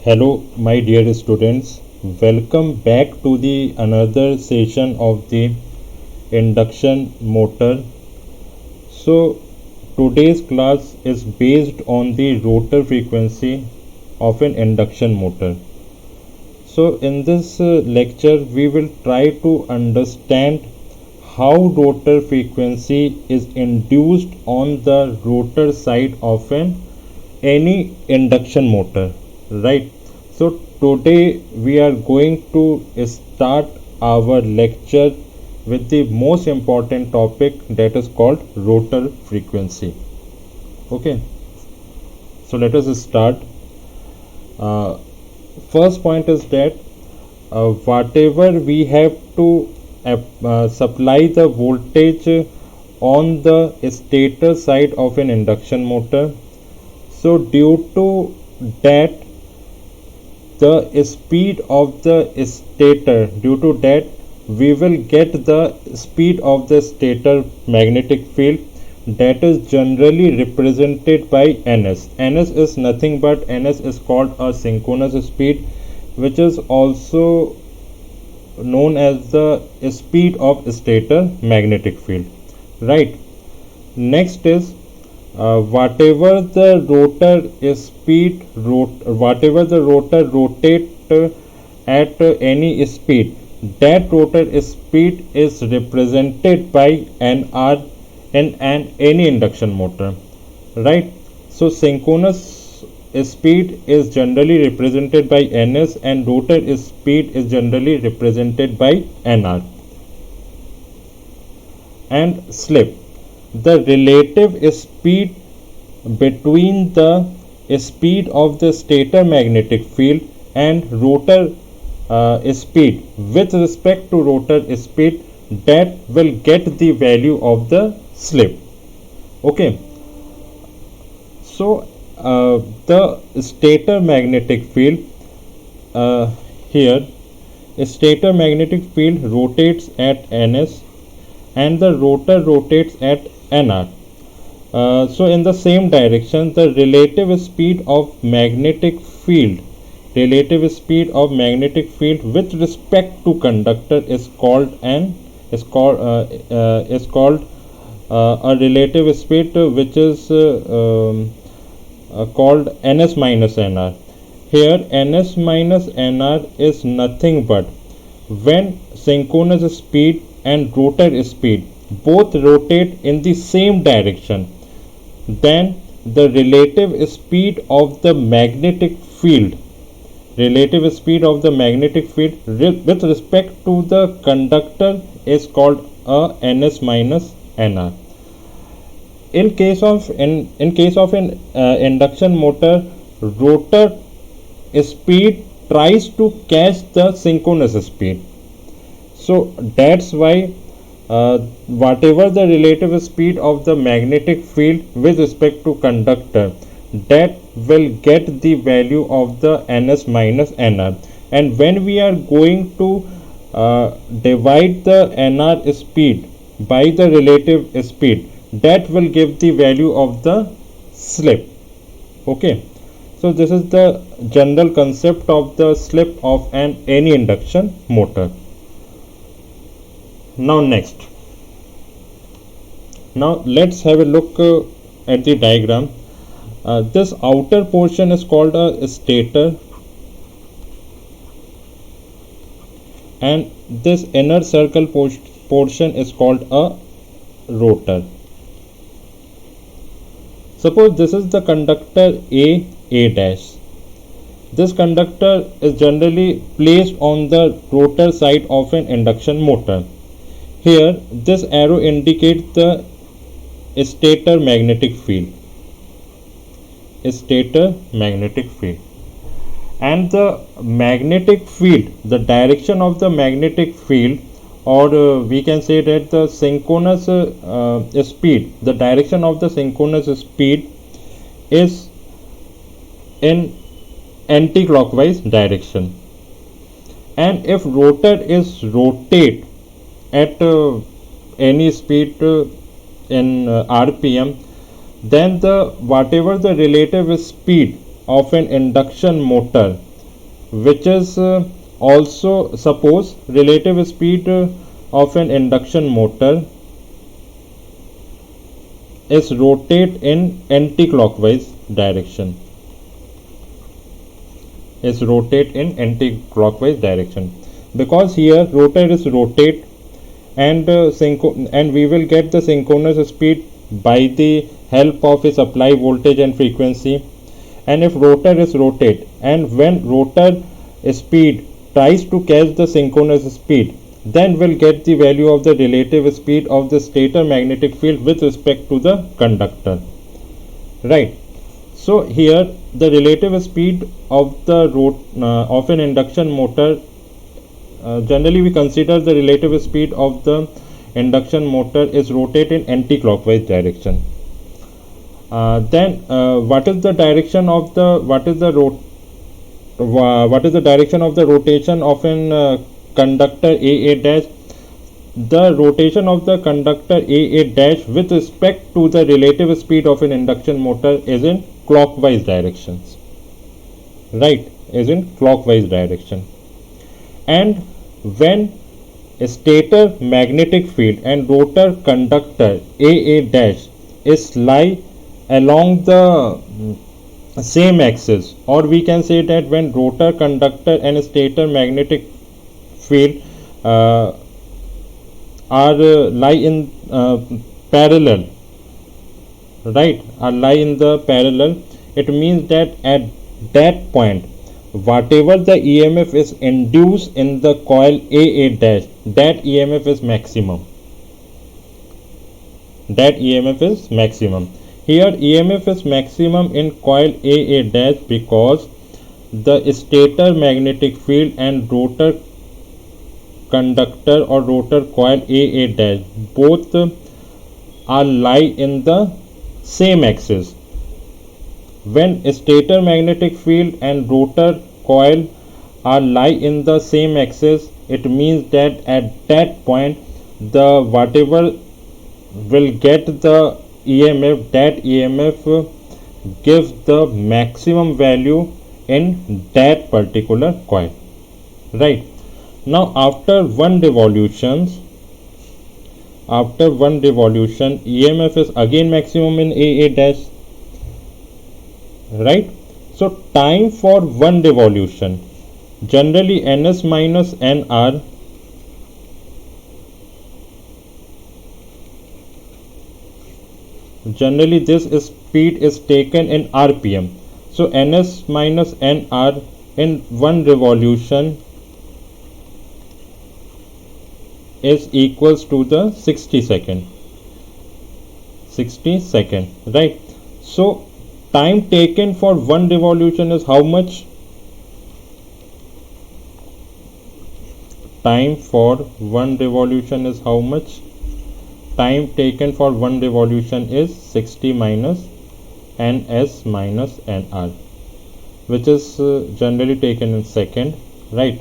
Hello, my dear students. Welcome back to the another session of the induction motor. So, today's class is based on the rotor frequency of an induction motor. So, in this lecture, we will try to understand how rotor frequency is induced on the rotor side of any induction motor, right? So today we are going to start our lecture with the most important topic, that is called rotor frequency. Okay, so let us start. uh, First point is that whatever we have to supply the voltage on the stator side of an induction motor. So due to that, the speed of the stator, due to that we will get the speed of the stator magnetic field, that is generally represented by ns. Ns is nothing but ns is called a synchronous speed, which is also known as the speed of stator magnetic field, right? Next is whatever the rotor is speed whatever the rotor rotate at any speed, that rotor speed is represented by nr in any induction motor, right? So synchronous speed is generally represented by ns and rotor speed is generally represented by nr. And slip, the relative speed between the speed of the stator magnetic field and rotor speed with respect to rotor speed, that will get the value of the slip. Okay, so the stator magnetic field, uh, here stator magnetic field rotates at ns and the rotor rotates at nr. So in the same direction, the relative speed of magnetic field with respect to conductor is called a relative speed which is called ns minus nr. Here ns minus nr is nothing but when synchronous speed and rotor speed both rotate in the same direction, then the relative speed of the magnetic field with respect to the conductor is called a ns minus nr. In case of an induction motor, rotor speed tries to catch the synchronous speed. So that's why whatever the relative speed of the magnetic field with respect to conductor, that will get the value of the ns minus nr. And when we are going to divide the nr speed by the relative speed, that will give the value of the slip. Okay, so this is the general concept of the slip of any induction motor. Now let's have a look at the diagram. This outer portion is called a stator and this inner circle portion is called a rotor. Suppose this is the conductor A dash. This conductor is generally placed on the rotor side of an induction motor. Here this arrow indicates the stator magnetic field. And the magnetic field, the direction of the magnetic field, or we can say that the synchronous speed, the direction of the synchronous speed is in anti-clockwise direction. And if rotor is rotate at any speed in rpm, then the whatever the relative speed of an induction motor, which is also suppose relative speed of an induction motor is rotate in anti-clockwise direction, because here rotor is rotate, and and we will get the synchronous speed by the help of a supply voltage and frequency. And if rotor is rotate, and when rotor speed tries to catch the synchronous speed, then we'll get the value of the relative speed of the stator magnetic field with respect to the conductor, right? So here the relative speed of the of an induction motor, generally we consider the relative speed of the induction motor is rotate in anti-clockwise direction. Then what is the direction of the direction of the rotation of an conductor AA dash? The rotation of the conductor AA dash with respect to the relative speed of an induction motor is in clockwise directions, right? Is in clockwise direction. And when a stator magnetic field and rotor conductor AA dash is lie along the same axis, or we can say that when rotor conductor and stator magnetic field are lie in parallel, right, are lie in the parallel, it means that at that point whatever the EMF is induced in the coil AA dash, that EMF is maximum. Here EMF is maximum in coil AA dash because the stator magnetic field and rotor conductor or rotor coil AA dash both are lie in the same axis. When stator magnetic field and rotor coil are lie in the same axis, it means that at that point the whatever will get the EMF, that EMF gives the maximum value in that particular coil, right? Now after one revolution EMF is again maximum in AA dash, right? So time for one revolution, generally ns minus nr generally this speed is taken in rpm. So ns minus nr in one revolution is equals to the 60 second, right? So time taken for one revolution is how much? Time for one revolution is how much? Time taken for one revolution is 60 minus ns minus nr, which is generally taken in second, right?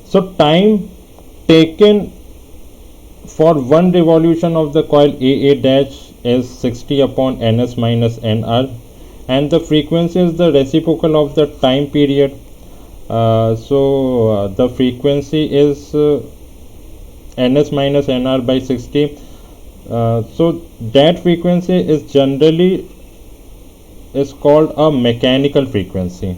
So time taken for one revolution of the coil AA dash is 60 upon ns minus nr, and the frequency is the reciprocal of the time period. The frequency is ns minus nr by 60. So that frequency is generally is called a mechanical frequency.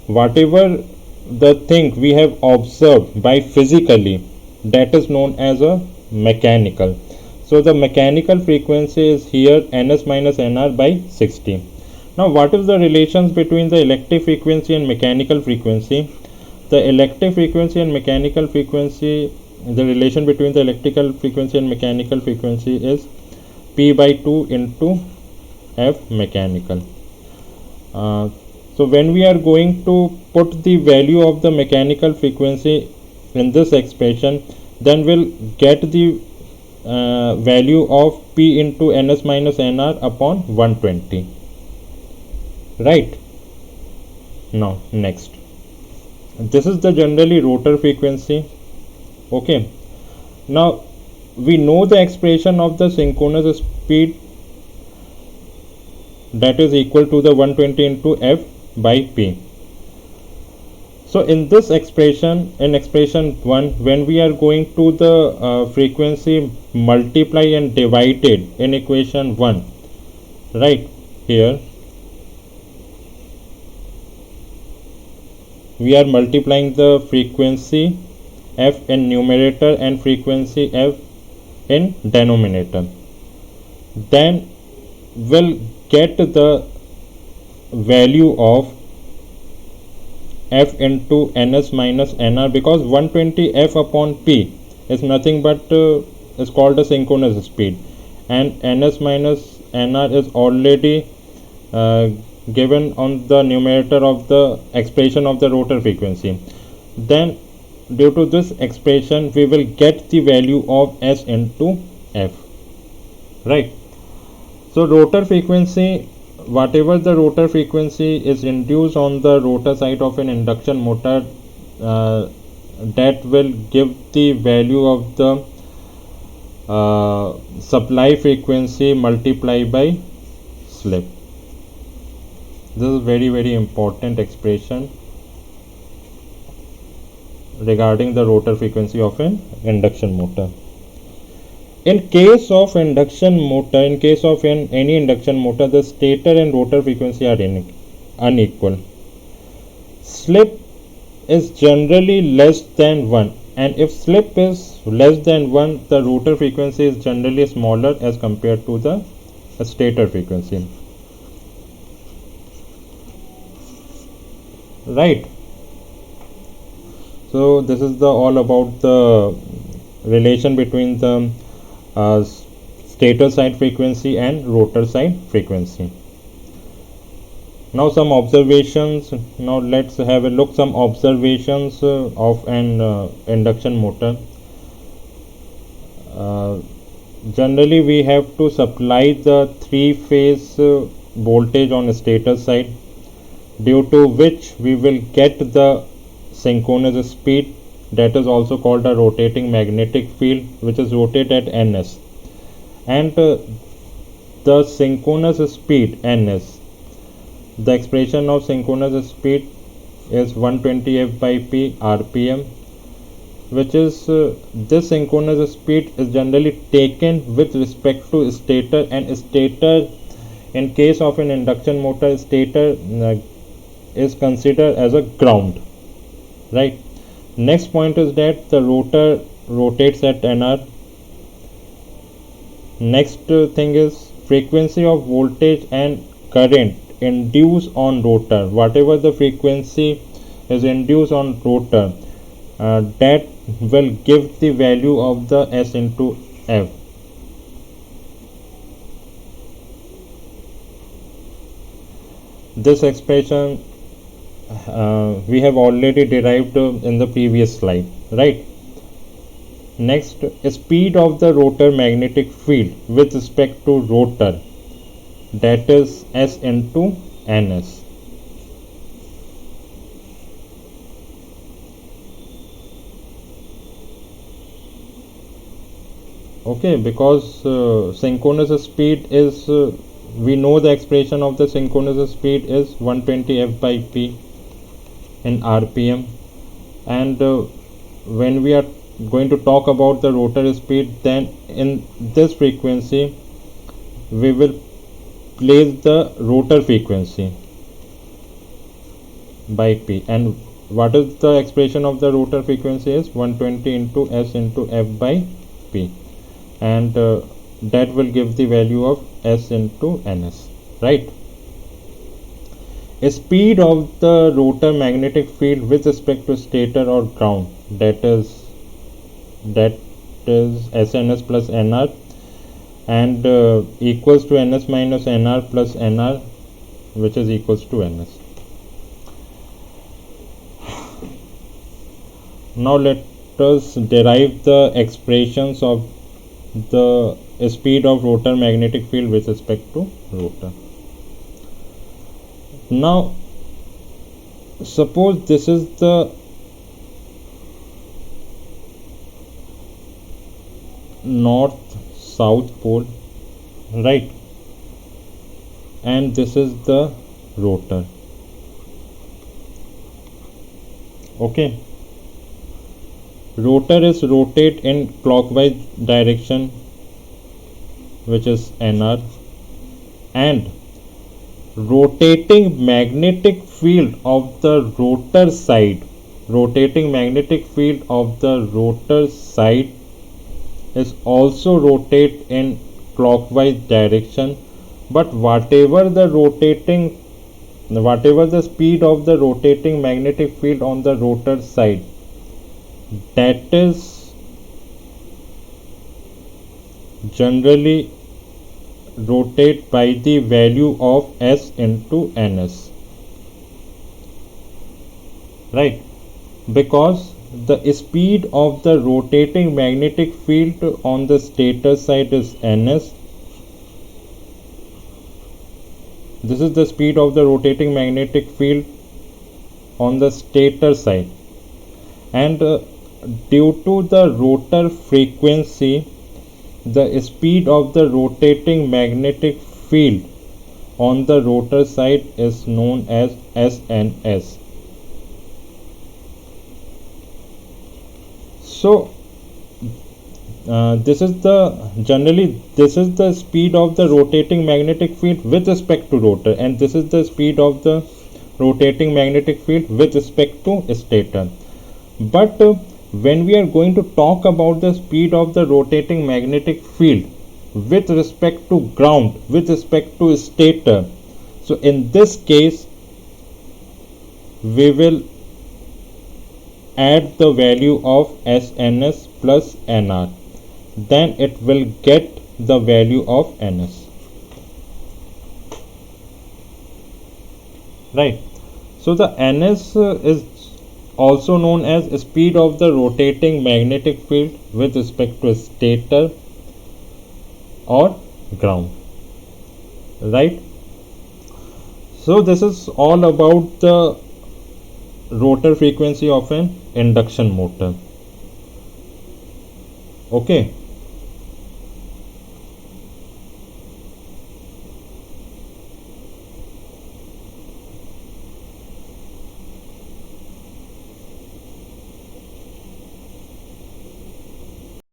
Whatever the thing we have observed by physically, that is known as a mechanical. So the mechanical frequency is here ns minus nr by 60. Now what is the relations between the electric frequency and mechanical frequency? The electric frequency and mechanical frequency, the relation between the electrical frequency and mechanical frequency is P by 2 into F mechanical. So when we are going to put the value of the mechanical frequency in this expression, then we'll get the value of P into ns minus nr upon 120, right? Now next, this is the generally rotor frequency, okay? Now we know the expression of the synchronous speed, that is equal to the 120 into f by p. So in this expression, in expression 1, when we are going to the frequency multiply and divided in equation 1, right, here we are multiplying the frequency f in numerator and frequency f in denominator, then we'll get the value of f into ns minus nr, because 120 f upon p is nothing but is called a synchronous speed, and ns minus nr is already uh, given on the numerator of the expression of the rotor frequency. Then due to this expression we will get the value of s into f, right. So rotor frequency, whatever the rotor frequency is induced on the rotor side of an induction motor, that will give the value of the supply frequency multiplied by slip. This is very important expression regarding the rotor frequency of an induction motor. In case of induction motor, in case of any induction motor, the stator and rotor frequency are unequal. Slip is generally less than 1, and if slip is less than 1, the rotor frequency is generally smaller as compared to the stator frequency, right. So this is the all about the relation between the stator side frequency and rotor side frequency. Now some observations. Now let's have a look some observations of an induction motor. Generally we have to supply the three-phase voltage on stator side, due to which we will get the synchronous speed, that is also called a rotating magnetic field, which is rotated at ns, and the synchronous speed ns, the expression of synchronous speed is 120 f by p rpm, which is this synchronous speed is generally taken with respect to stator, and stator, in case of an induction motor, stator is considered as a ground, right. Next point is that the rotor rotates at nr. Next thing is frequency of voltage and current induced on rotor. Whatever the frequency is induced on rotor, that will give the value of the s into f. This expression we have already derived in the previous slide, right. Next, speed of the rotor magnetic field with respect to rotor, that is s into ns. Okay, because synchronous speed is we know the expression of the synchronous speed is 120 f by p in rpm, and when we are going to talk about the rotor speed, then in this frequency we will place the rotor frequency by p, and what is the expression of the rotor frequency is 120 into s into f by p, and that will give the value of s into ns, right. A speed of the rotor magnetic field with respect to stator or ground, that is SNS plus NR, and equals to NS minus NR plus NR, which is equals to NS. Now let us derive the expressions of the speed of rotor magnetic field with respect to rotor. Now suppose this is the north south pole, right? And this is the rotor. Okay, rotor is rotate in clockwise direction, which is nr, and rotating magnetic field of the rotor side, rotating magnetic field of the rotor side is also rotate in clockwise direction, but whatever the speed of the rotating magnetic field on the rotor side, that is generally rotate by the value of s into ns, right? Because the speed of the rotating magnetic field on the stator side is ns. This is the speed of the rotating magnetic field on the stator side, and due to the rotor frequency, the speed of the rotating magnetic field on the rotor side is known as SNS. So this is the speed of the rotating magnetic field with respect to rotor, and this is the speed of the rotating magnetic field with respect to stator. But when we are going to talk about the speed of the rotating magnetic field with respect to ground, with respect to stator, so in this case we will add the value of SNS plus NR, then it will get the value of NS, right? So the NS is also known as speed of the rotating magnetic field with respect to stator or ground, right? So this is all about the rotor frequency of an induction motor. Okay.